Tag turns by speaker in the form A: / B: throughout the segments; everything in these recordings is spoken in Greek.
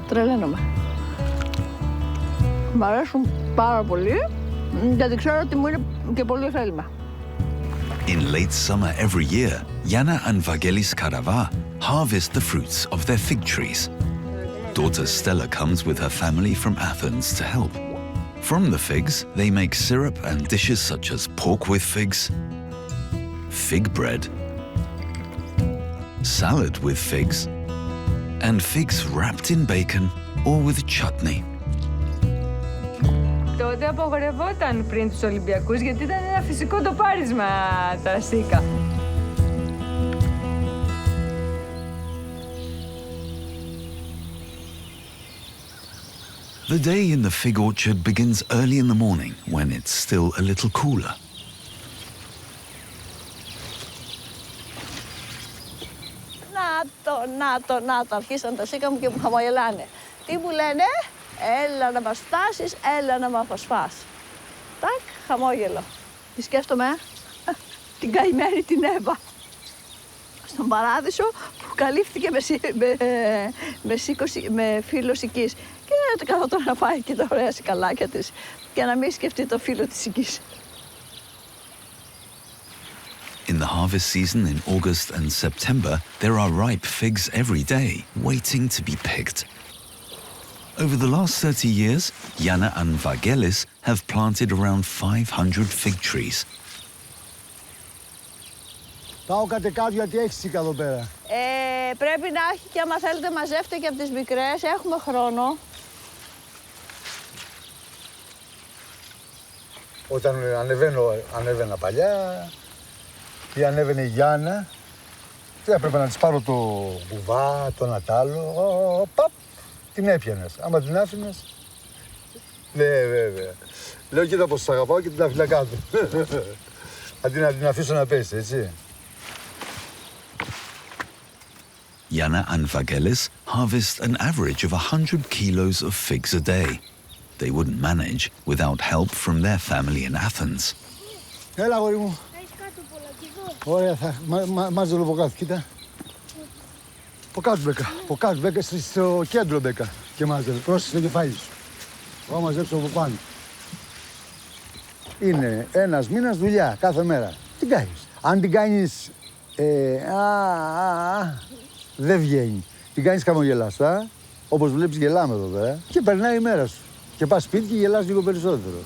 A: Τρελαίνομαι. Μ' αρέσουν πάρα πολύ, γιατί ξέρω ότι μου είναι και πολύ ωφέλιμα.
B: In late summer every year, Yana and Vangelis Karawa harvest the fruits of their fig trees. Daughter Stella comes with her family from Athens to help. From the figs, they make syrup and dishes such as pork with figs, fig bread, salad with figs, and figs wrapped in bacon or with chutney.
C: Τότε απαγορευόταν πριν τους Ολυμπιακούς γιατί ήταν ένα φυσικό τοπάρισμα τα σίκα.
B: The day in the fig orchard begins early in the morning when it's still a little cooler.
A: Να το, αρχίσαν τα σίκα μου και μου χαμογελάνε. Τι μου λένε? Έλα να μας φτάσεις, έλα να μας φας. Τάκ, χαμόγελο. Τι σκέφτομαι, την καημένη την Εύα. Στον παράδεισο που καλύφθηκε με φύλλο σικής. Και δεν καθόταν να φάει και τα ωραία σικαλάκια της και να μην σκεφτεί το φύλλο της σικής.
B: In the harvest season in August and September, there are ripe figs every day, waiting to be picked. Over the last 30 years, Yana and Vangelis have planted around 500 fig trees.
D: Πάω κατεκάτω γιατί έχει σίκα εδώ πέρα.
A: Πρέπει να έχει και άμα θέλετε μαζεύτε και από τις μικρές, έχουμε χρόνο.
D: Όταν ανέβαινα παλιά ή ανέβαινε η Γιάννα, τι έπρεπε να της πάρω το κουβά, το νατάλο, παπ, την έπιανες. Άμα την άφηνες, ναι βέβαια. Λέω κοίτα πως σ' αγαπάω και την άφηνα κάτω. Αντί να την αφήσω να πέσει, έτσι.
B: Yana and Vangelis harvest an average of 100 kilos of figs a day. They wouldn't manage without help from their family in Athens.
D: Έλα, αγόρι μου.
E: Έχεις κάτω πολλά κι εγώ.
D: Ωραία, θα μάζελω από κάτω, κοίτα. Από κάτω μπέκα, στο κέντρο μπέκα και μάζελω. Πρόσεξε το κεφάλι σου. Θα μαζέψω από πάνω. Είναι ένας μήνας δουλειά κάθε μέρα. Τι κάνεις? Αν την κάνεις, δεν βγαίνει. Την κάνεις χαμογελαστά, όπως βλέπεις γελάμε εδώ πέρα και περνάει η μέρα σου. Και πας σπίτι και γελάς λίγο περισσότερο.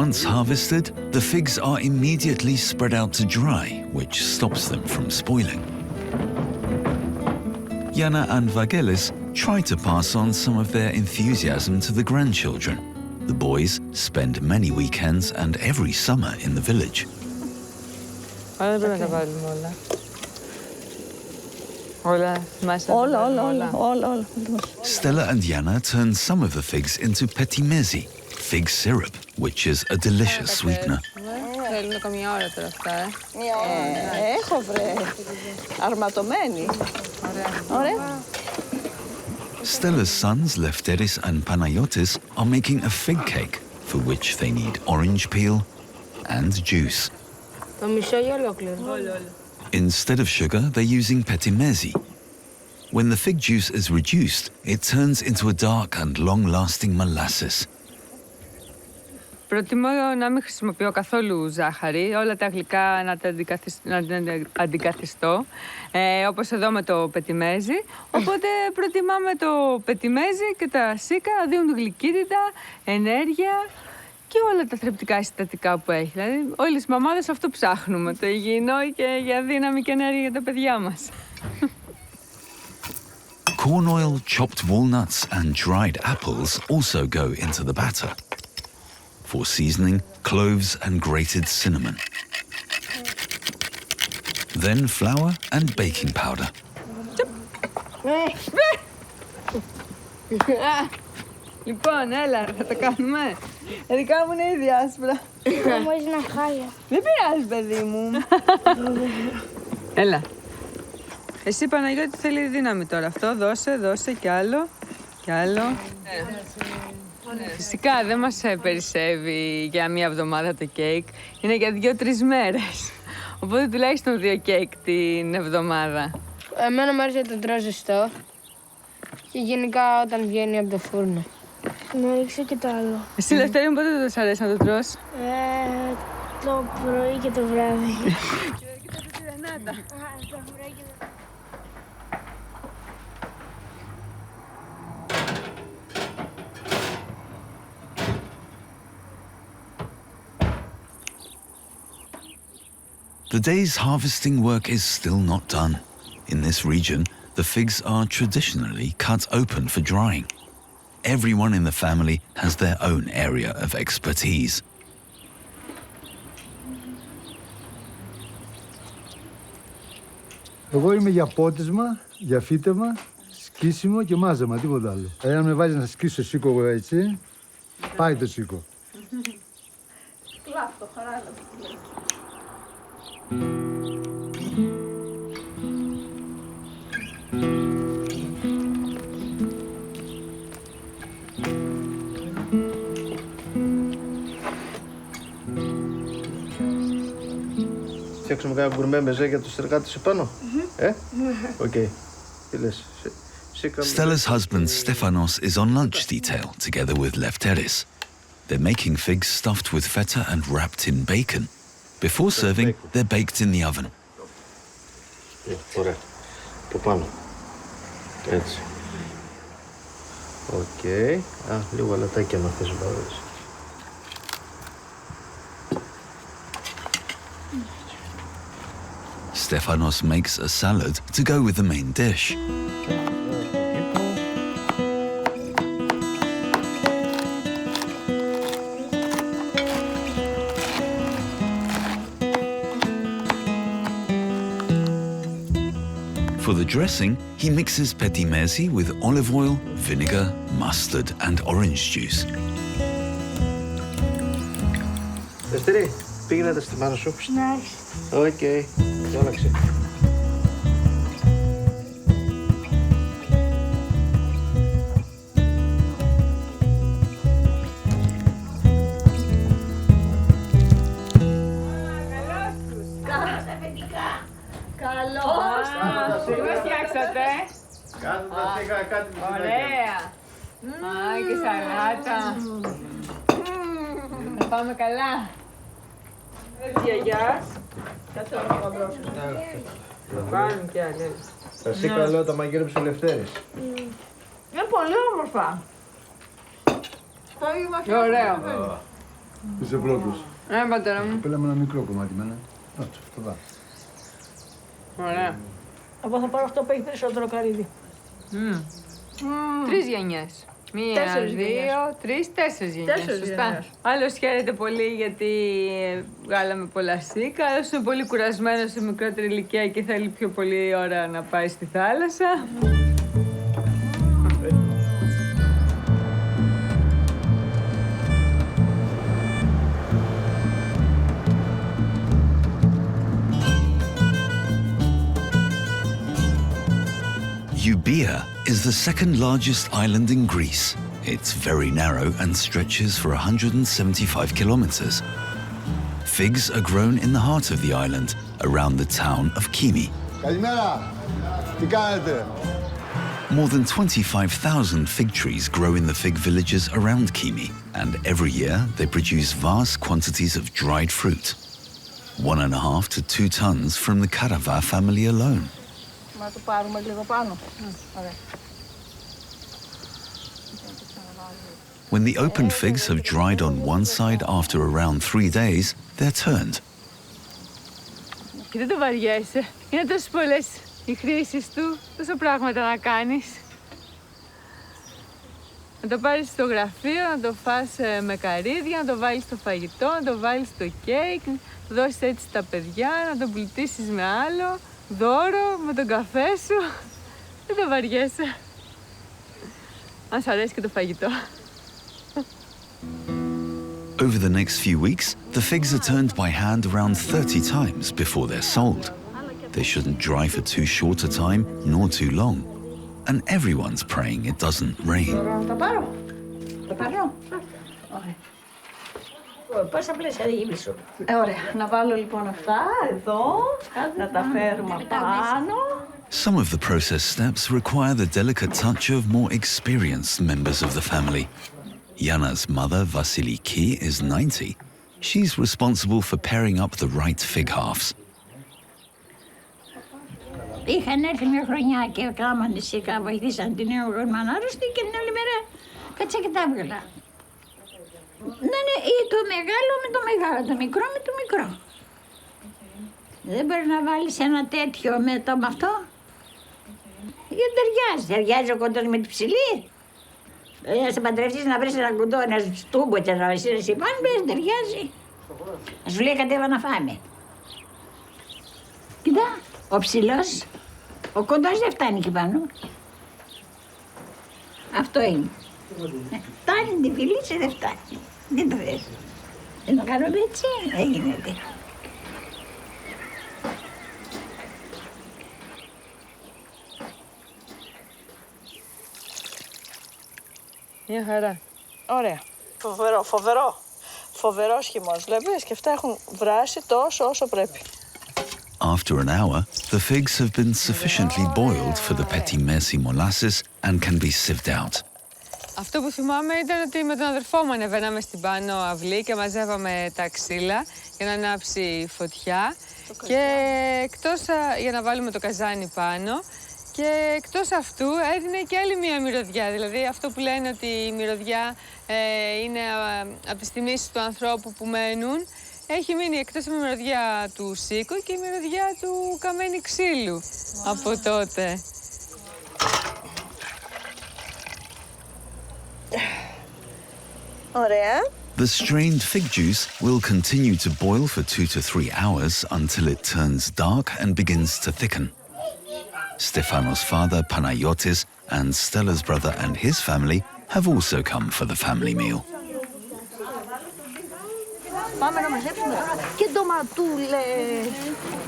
B: Once harvested, the figs are immediately spread out to dry, which stops them from spoiling. Yana and Vangelis try to pass on some of their enthusiasm to the grandchildren. The boys spend many weekends and every summer in the village.
C: Δεν πρέπει να τα βάλουμε όλα. Όλα μέσα.
A: Όλα.
B: Stella and Yana turn some of the figs into petimezi, fig syrup, which is a delicious sweetener.
C: Θέλουν καμιά ώρα τώρα αυτά,
A: Έχω βρε. Αρματωμένη. Ωραία.
B: Stella's sons, Lefteris and Panayotis, are making a fig cake, for which they need orange peel and juice.
C: Το μισό ή ολόκληρο?
B: Instead of sugar, they're using petimezi. When the fig juice is reduced, it turns into a dark and long-lasting molasses.
C: Προτιμώ να μην χρησιμοποιώ καθόλου ζάχαρη, όλα τα γλυκά να τα αντικαθιστώ, όπως εδώ με το πετιμέζι. Οπότε προτιμάμε το πετιμέζι και τα σίκα να δίνουν γλυκύτητα, ενέργεια και όλα τα θρεπτικά συστατικά που έχει. Δηλαδή όλες οι μαμάδες αυτό ψάχνουμε, το υγιεινό και για δύναμη και ενέργεια για τα παιδιά μας.
B: Corn oil, chopped walnuts and dried apples also go into the batter. For seasoning, cloves and grated cinnamon. Then flour and baking powder.
C: Λοιπόν, έλα, θα τα κάνουμε. Δικά μου είναι ήδη άσπρα.
E: Όμως είναι χάλια.
C: Δεν πειράζει, παιδί μου. Έλα. Εσύ, Παναγιώτη, θέλει δύναμη τώρα. Αυτό, δώσε κι άλλο. Κι άλλο. Φυσικά δεν μας περισσεύει για μία εβδομάδα το κέικ. Είναι για 2-3 μέρες. Οπότε τουλάχιστον 2 κέικ την εβδομάδα.
F: Εμένα μου άρεσε το τρώω ζεστό και γενικά όταν βγαίνει από το φούρνο.
E: Να ρίξω και το άλλο.
C: Εσύ, Λευτέρη μου, πότε δεν σ' αρέσει να το τρως?
E: Το πρωί και το βράδυ.
C: Κοίτα τη Ρενάτα.
E: Το πρωί και το...
B: The day's harvesting work is still not done. In this region, the figs are traditionally cut open for drying. Everyone in the family has their own area of expertise.
D: Εγώ είμαι για πότισμα, για φύτεμα, σκίσιμο και μάζεμα, τίποτα άλλο. Αν με βάζεις να σκίσω σίκο έτσι, πάει το σίκο.
A: Κλάφτο, χαράλα.
G: Φτιάξουμε κάνα γκουρμέ μεζέ για τους εργάτες επάνω. Οκ. Τι λες.
B: Stella's husband Stefanos is on lunch detail together with Lefteris. They're making figs stuffed with feta and wrapped in bacon. Before serving, they're baked in the oven.
G: Ωραία. Από πάνω. Έτσι. Οκ. Λίγο αλατάκι άμα θες να βάλεις.
B: Stefanos makes a salad to go with the main dish. For the dressing, he mixes petimesi with olive oil, vinegar, mustard and orange juice.
G: Δεύτερη, πήγαινε τα στη μάνα σου.
E: Nice.
G: Οκ, άλλαξε.
C: Καλώς! Τι μας φτιάξατε?
G: Κάτω τα σίγα, κάτι με
C: Ωραία! Και σαλάτα. Θα πάμε καλά. Της γιαγιάς.
A: Κάτσε να το αμπρώσω.
C: Θα κάνουν κι άλλες.
G: Τα σίκα λέω τα μαγείρεψε ο Λευτέρης.
A: Είναι πολύ όμορφα. Το είμαστε.
C: Ωραίο.
D: Είσαι πρώτος.
C: Πατέρα μου.
D: Πέλαμε ένα μικρό κομμάτι μένα. Αυτό δά.
C: Ωραία.
A: Εγώ θα πάρω αυτό που έχει περισσότερο καρύδι.
C: 3 γενιές. 1, 2, 3, 4 γενιές.
A: 4
C: Σωστά.
A: γενιές.
C: Άλλος χαίρεται πολύ γιατί βγάλαμε πολλά σίκα. Άλλος είναι πολύ κουρασμένος σε μικρότερη ηλικία και θέλει πιο πολύ ώρα να πάει στη θάλασσα.
B: Euboea is the second largest island in Greece. It's very narrow and stretches for 175 kilometers. Figs are grown in the heart of the island, around the town of Kymi.
D: Καλημέρα. Τι κάνετε?
B: More than 25,000 fig trees grow in the fig villages around Kymi, and every year they produce vast quantities of dried fruit. 1.5 to 2 tons from the Karawa family alone. When the opened figs have dried on one side after around 3 days, they're turned.
C: Και δεν το βαριέσαι. Είναι τόσο πολλές οι χρήσεις του, τόσο πράγματα να κάνεις. Να το πάρεις στο γραφείο, να το φας με καρύδια, να το βάλεις στο φαγητό, να το βάλεις στο κέικ, να το δώσεις έτσι στα παιδιά, να το πλουτίσεις με άλλο, δώρο, με τον καφέ σου. Δεν το βαριέσαι. Αν σ' αρέσει και το φαγητό.
B: Over the next few weeks, the figs are turned by hand around 30 times before they're sold. They shouldn't dry for too short a time, nor too long. And everyone's praying it doesn't rain.
A: Πόσα πλαίσια γύμισου. Ωραία. Να βάλω λοιπόν αυτά εδώ, να τα φέρουμε πάνω.
B: Some of the process steps require the delicate touch of more experienced members of the family. Yana's mother, Vassiliki, is 90. She's responsible for pairing up the right fig halves.
H: Είχαν έρθει μια χρονιά και κάμανε σίκα, βοηθήσαν την νεογνωμάνα άρρωστη και την άλλη μέρα κάτσα και τα έβγαλα. Ναι, ή το μεγάλο με το μεγάλο, το μικρό με το μικρό. Δεν μπορεί να βάλεις ένα τέτοιο με το με αυτό. Γιατί ταιριάζει. Ταιριάζει ο κοντός με τη ψηλή. Να σε παντρευτείς να βρεις ένα κουντό, ένα στούμπο και να βρεις εσύ πάνω, δεν ταιριάζει. Να σου λέει κατέβα να φάμε. Κοίτα, ο ψηλός, ο κοντός δεν φτάνει εκεί πάνω. Αυτό είναι. Φτάνει την φιλίτσα, δεν φτάνει. Δεν το θες. Δεν το κάνουμε έτσι, δεν γίνεται.
C: Μια χαρά.
A: Ωραία. Φοβερός χυμός. Βλέπεις και αυτά έχουν βράσει τόσο όσο πρέπει.
B: After an hour, the figs have been sufficiently boiled for the petit merci molasses and can be sieved out.
C: Αυτό που θυμάμαι ήταν ότι με τον αδερφό μου ανεβαίναμε στην πάνω αυλή και μαζεύαμε τα ξύλα για να ανάψει φωτιά και εκτός, για να βάλουμε το καζάνι πάνω. Και εκτός αυτού έδινε και άλλη μία μυρωδιά, δηλαδή αυτό που λένε ότι η μυρωδιά είναι από τις τιμήσεις του ανθρώπου που μένουν, έχει μείνει εκτός από η μυρωδιά του σίκου και η μυρωδιά του καμένη ξύλου από τότε.
A: Ωραία.
B: The strained fig juice will continue to boil for 2 to 3 hours until it turns dark and begins to thicken. Stefanos' father, Panayotis, and Stella's brother and his family have also come for the family meal.
A: Πάμε να μαζέψουμε και ντοματούλες.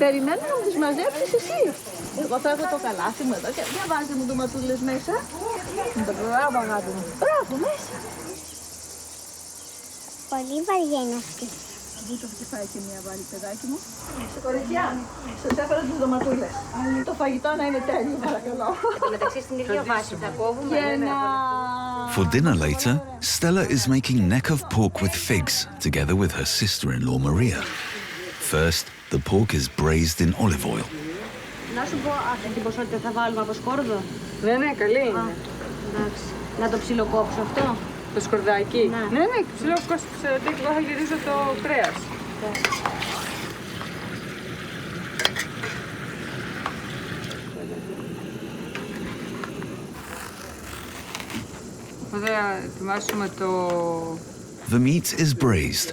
A: Περιμένω να τις μαζέψεις εσύ. Εγώ θα έχω το καλάθι μου εδώ και διαβάζε μου ντοματούλες μέσα. Μπράβο αγάπη μου. Μπράβο μέσα.
E: Πολύ βαριά είναι αυτή.
A: Μην το χτυπάει και μία βάλει, παιδάκι μου. Κοριτσιά, σας έφερα τις ντοματούλες. Το φαγητό να είναι τέλειο, παρακαλώ.
H: Μεταξύ στην ίδια βάση θα κόβουμε.
B: For dinner later, Stella is making neck of pork with figs together with her sister-in-law Maria. First, the pork is braised in olive oil.
H: Να σου πω αυτή την ποσότητα θα βάλουμε από σκόρδο.
C: Ναι, καλή είναι.
H: Εντάξει. Να το ψιλοκόψω αυτό.
C: Το σκορδάκι. Ναι, ψηλό σκορδάκι, εγώ θα γυρίζω το κρέας. Θα ετοιμάσουμε το...
B: The meat is braised.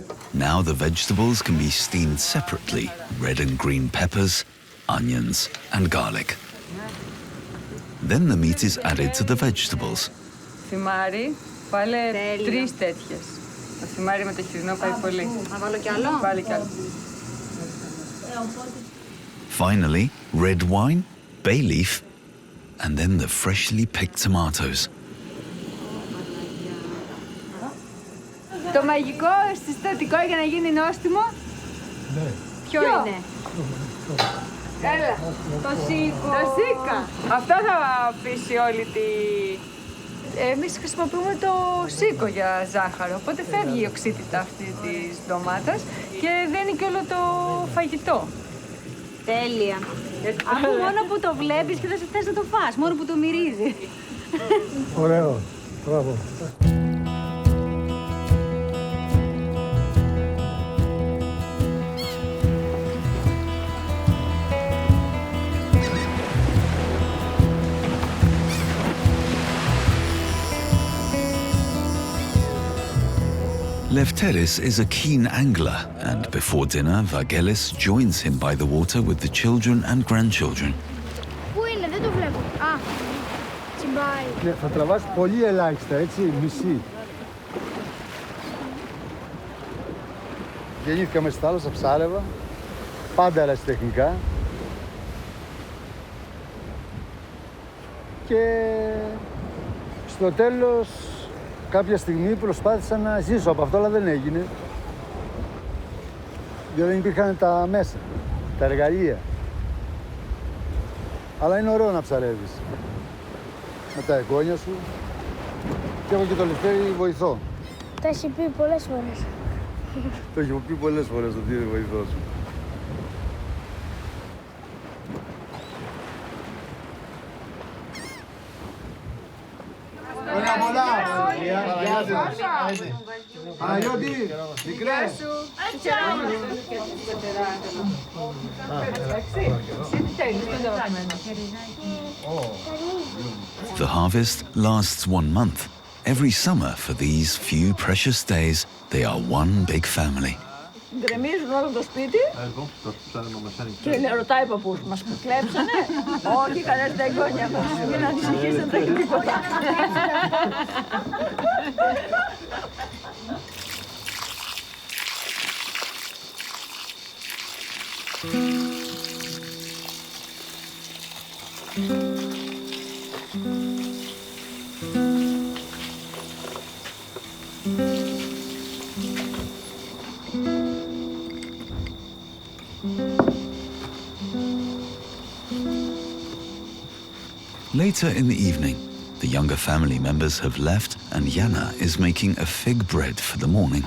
B: Now the vegetables can be steamed separately. Red and green peppers, onions and garlic. Then the meat is added to the vegetables.
C: Θυμάρι, βάλε 3 τέτοιες. Το θυμάρι με το χοιρινό πάει πολύ.
H: Να βάλω κι άλλο.
C: Βάλε κι άλλο.
B: Finally, red wine, bay leaf, and then the freshly picked tomatoes.
C: Το μαγικό συστατικό για να γίνει νόστιμο, ποιο είναι? Έλα, το σίκο. Τα σίκα. Αυτό θα αφήσει όλη τη... Εμείς χρησιμοποιούμε το σίκο για ζάχαρο, οπότε φεύγει η οξύτητα αυτή της ντομάτας και δένει και όλο το φαγητό.
I: Τέλεια. Αφού μόνο που το βλέπεις και δεν σε θες να το φας, μόνο που το μυρίζει.
D: Ωραίο. Μπράβο.
B: Lefteris is a keen angler, and before dinner, Vangelis joins him by the water with the children and grandchildren.
E: Πού είναι, δεν το βλέπω. Α, τσιμπάει.
D: Ναι, θα τραβάς πολύ ελάχιστα, έτσι, μισή. Γεννήθηκα μες στη θάλασσα, ψάρευα, πάντα ερασιτεχνικά. Και στο τέλος, κάποια στιγμή προσπάθησα να ζήσω από αυτό, αλλά δεν έγινε. Γιατί δεν υπήρχαν τα μέσα, τα εργαλεία. Αλλά είναι ωραίο να ψαρεύεις. Με τα εγγόνια σου. Και έχω και το Λευτέρι βοηθό.
E: Τα έχει πει πολλές φορές.
D: Το έχω πει πολλές φορές ότι είναι βοηθός σου. Ωραία πολλά! Γεια σας! Παναγιώτη, μικρές!
B: The harvest lasts 1 month. Every summer, for these few precious days, they are one big family.
A: Γκρεμίζουν όλο το σπίτι και ρωτάει ο παππούς μας που κλέψανε. Όχι, κανένα τα εγγόνια μας. Μην ανησυχείς, δεν τρέχει τίποτα.
B: Later in the evening, the younger family members have left and Jana is making a fig bread for the morning.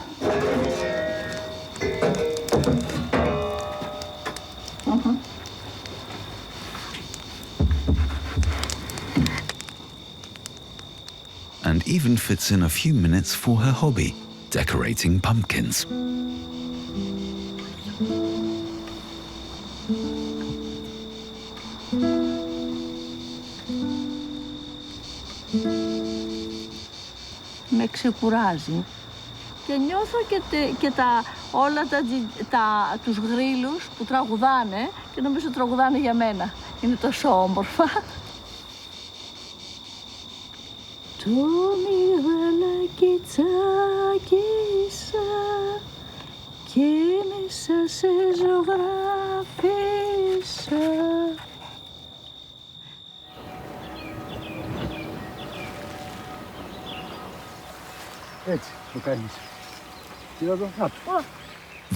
B: And even fits in a few minutes for her hobby, decorating pumpkins.
A: Με ξεκουράζει και νιώθω και όλα τους γρύλους που τραγουδάνε και νομίζω τραγουδάνε για μένα. Είναι τόσο όμορφα. Το μυγαλάκι τσάκισα και μέσα σε ζωγράφισα.
D: Έτσι, το κάνεις. Κοίτα το, να το.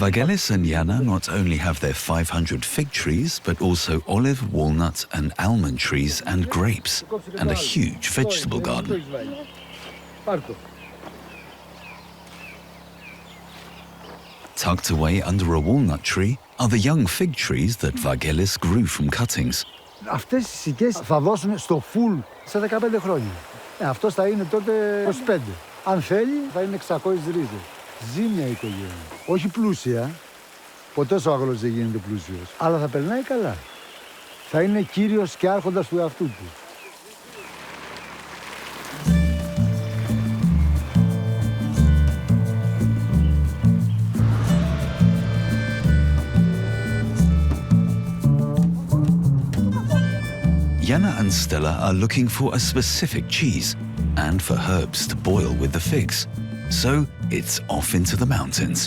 B: Vangelis and Jana not only have their 500 fig trees, but also olive, walnut, and almond trees and grapes, and a huge vegetable garden. Tucked away under a walnut tree are the young fig trees that Vangelis grew from cuttings.
D: Αυτές οι σικές θα δώσουν στο φουλ σε 15 χρόνια. Αυτός θα είναι τότε 25. Αν θέλει, θα είναι 600 ρίζες. Ζει μια οικογένεια. Όχι πλούσια. Ποτέ ο αγρότης δεν γίνεται πλούσιος. Αλλά θα περνάει καλά. Θα είναι κύριος και άρχοντας του εαυτού του.
B: Jana and Stella are looking for a specific cheese and for herbs to boil with the figs. So it's off into the mountains.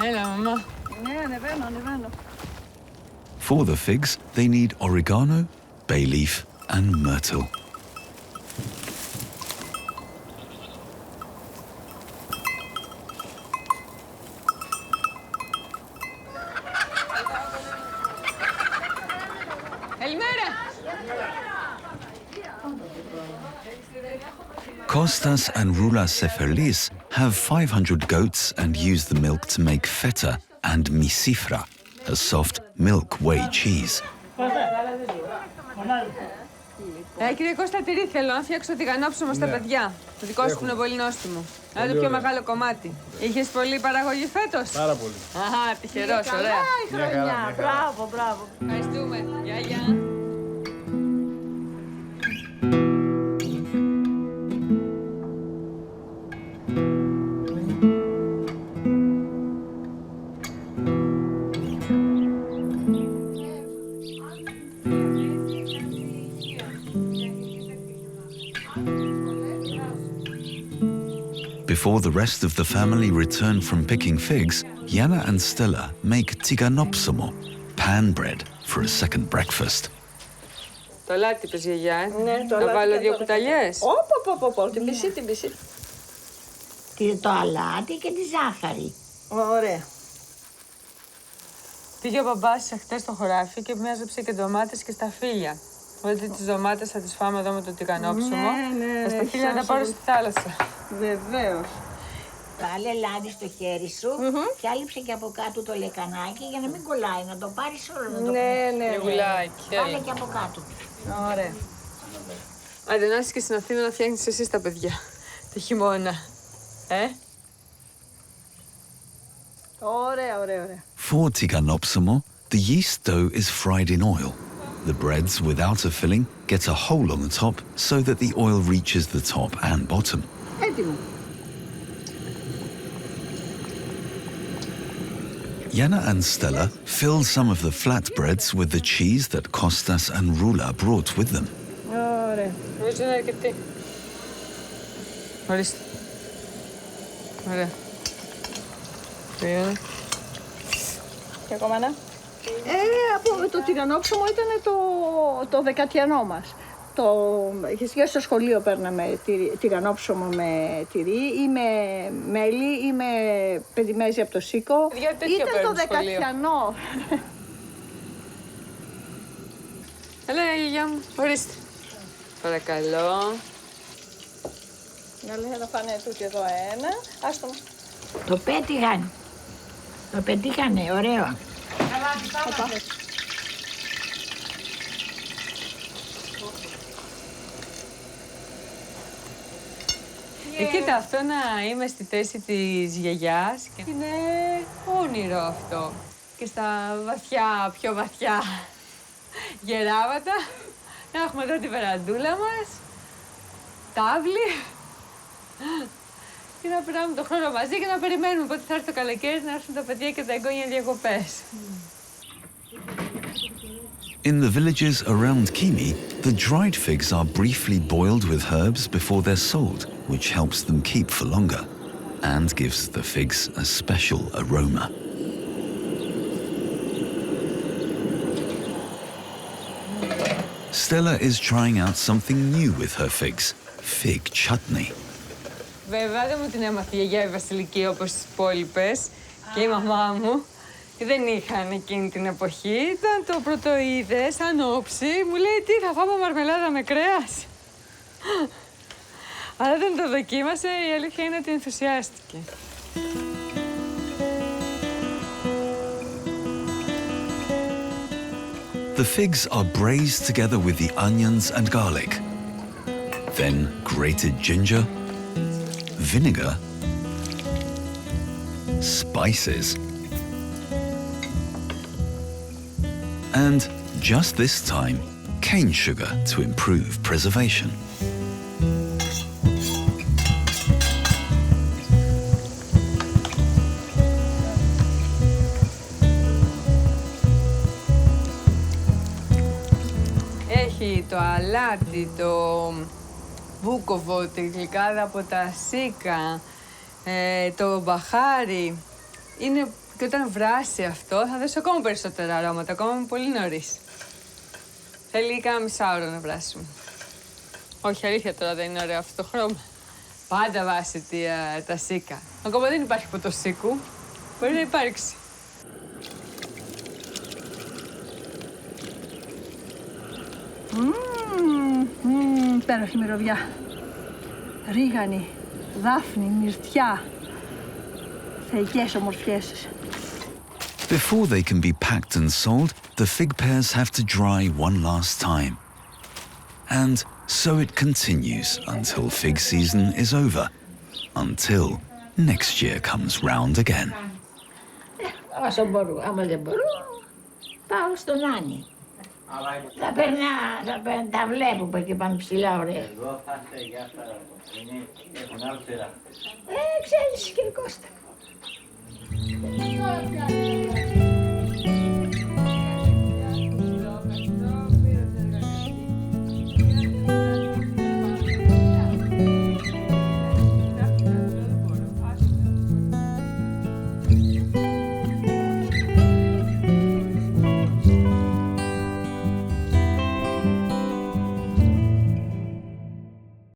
C: Έλα, μαμά.
A: Ναι, ανεβαίνω.
B: For the figs, they need oregano, bay leaf, and myrtle.
C: Καλημέρα.
B: Kostas and Rula Seferlis have 500 goats and use the milk to make feta and misifra, a soft milk whey cheese.
C: Κύριε Κώστα, τυρί θέλω να φτιάξω τηγανόψωμο στα παιδιά. Το δικό σου που είναι πολύ νόστιμο. Αλλά το πιο μεγάλο κομμάτι. Είχες πολύ παραγωγή φέτος?
G: Πάρα πολύ.
C: Αχα, τυχερός, ωραία.
A: Καλά η χρονιά. Μπράβο, μπράβο.
C: Ευχαριστούμε. Γεια, γεια.
B: Before the rest of the family return from picking figs, Yana and Stella make tiganopsomo, pan bread, for a second breakfast.
C: Το αλάτι είπες, γιαγιά,
A: Ναι, το
C: να
A: αλάτι
C: βάλω
A: και
C: 2
A: το-
C: κουταλιές.
A: Πω, την μισή, την μισή.
H: Το αλάτι και τη ζάχαρη.
A: Ωραία.
C: Πήγε ο μπαμπάς χτες στο χωράφι και μάζεψε και ντομάτες και σταφύλια. Οπότε τις ντομάτες θα τις φάμε εδώ με το τηγανόψωμο.
A: Ναι,
C: Τα σταφύλια να τα πάρω στη θάλασσα.
A: Βεβαίως.
H: Βάλε λάδι στο χέρι σου και άλυψε και από κάτω το λεκανάκι για να μην κολλάει, να το πάρεις όλο να το
A: Ναι.
C: Γουλάκι.
H: Βάλε και από κάτω.
A: Ωραία.
C: Άντε να είσαι και στην Αθήνα να φτιάχνεις εσείς τα παιδιά. Το χειμώνα.
A: Ωραία.
B: For tiganopsomo, the yeast dough is fried in oil. The breads without a filling get a hole on the top so that the oil reaches the top and bottom.
A: Έτοιμο.
B: Yana and Stella fill some of the flatbreads with the cheese that Kostas and Rula brought with them.
A: Ωραία.
C: Νομίζω είναι αρκετή. Ορίστε. Ωραία.
A: Και ακόμα ένα. Από το τηγανόψωμο ήταν το δεκατιανό μας. Και στο σχολείο παίρναμε τηγανόψωμο με τυρί ή με μέλι ή με πεντιμέζι από το σίκο. Ήταν το δεκατιανό.
C: Έλα, γιαγιά μου, ορίστε. Παρακαλώ.
A: Να λέει να φάνε τούτοι εδώ ένα. Άστο.
H: Το πέτυχαν. Το πετύχανε, ωραίο.
C: Κοίτα, αυτό να είμαι στη θέση της γιαγιάς είναι όνειρο αυτό. Και στα βαθιά, πιο βαθιά γεράματα να έχουμε εδώ τη βεραντούλα μας, τάβλη και να περνάμε τον χρόνο μαζί και να περιμένουμε πότε θα έρθει το καλοκαίρι να έρθουν τα παιδιά και τα εγγόνια διακοπές.
B: In the villages around Kymi, the dried figs are briefly boiled with herbs before they're sold, which helps them keep for longer and gives the figs a special aroma. Stella is trying out something new with her figs, fig chutney.
C: Βέβαια δεν μου την έμαθε η γιαγιά η Βασιλική όπως τις υπόλοιπες και η μαμά μου. Δεν είχαν εκείνη την εποχή, ήταν το πρωτοείδες, σαν όψη. Μου λέει τι θα φάμε μαρμελάδα με κρέας. Αλλά δεν το δοκίμασε, η αλήθεια είναι ότι ενθουσιάστηκε.
B: The figs are braised together with the onions and garlic. Then grated ginger, vinegar, spices, and, just this time, cane sugar to improve preservation.
C: Έχει το αλάτι, το βούκοβο, τη γλυκάδα από τα σίκα, το μπαχάρι. Είναι και όταν βράσει αυτό θα δώσει ακόμα περισσότερα αρώματα, ακόμα πολύ νωρίς. Θέλει κάνα μισάωρο να βράσουμε. Όχι, αλήθεια τώρα δεν είναι ωραίο αυτό το χρώμα. Πάντα βάσει τα σίκα. Ακόμα δεν υπάρχει ποτό σίκου. Μπορεί να υπάρξει.
A: Πέρασε η μυρωδιά. Ρίγανη, δάφνη, μυρτιά. Θεϊκές ομορφιές.
B: Before they can be packed and sold, the fig pears have to dry one last time. And so it continues until fig season is over, until next year comes round again.
H: Όσο μπορώ, άμα δεν μπορώ, πάω στον Άννη. Τα βλέπω που εκεί πάνω ψηλά, ωραία. Ξέρεις, κύριε Κώστα.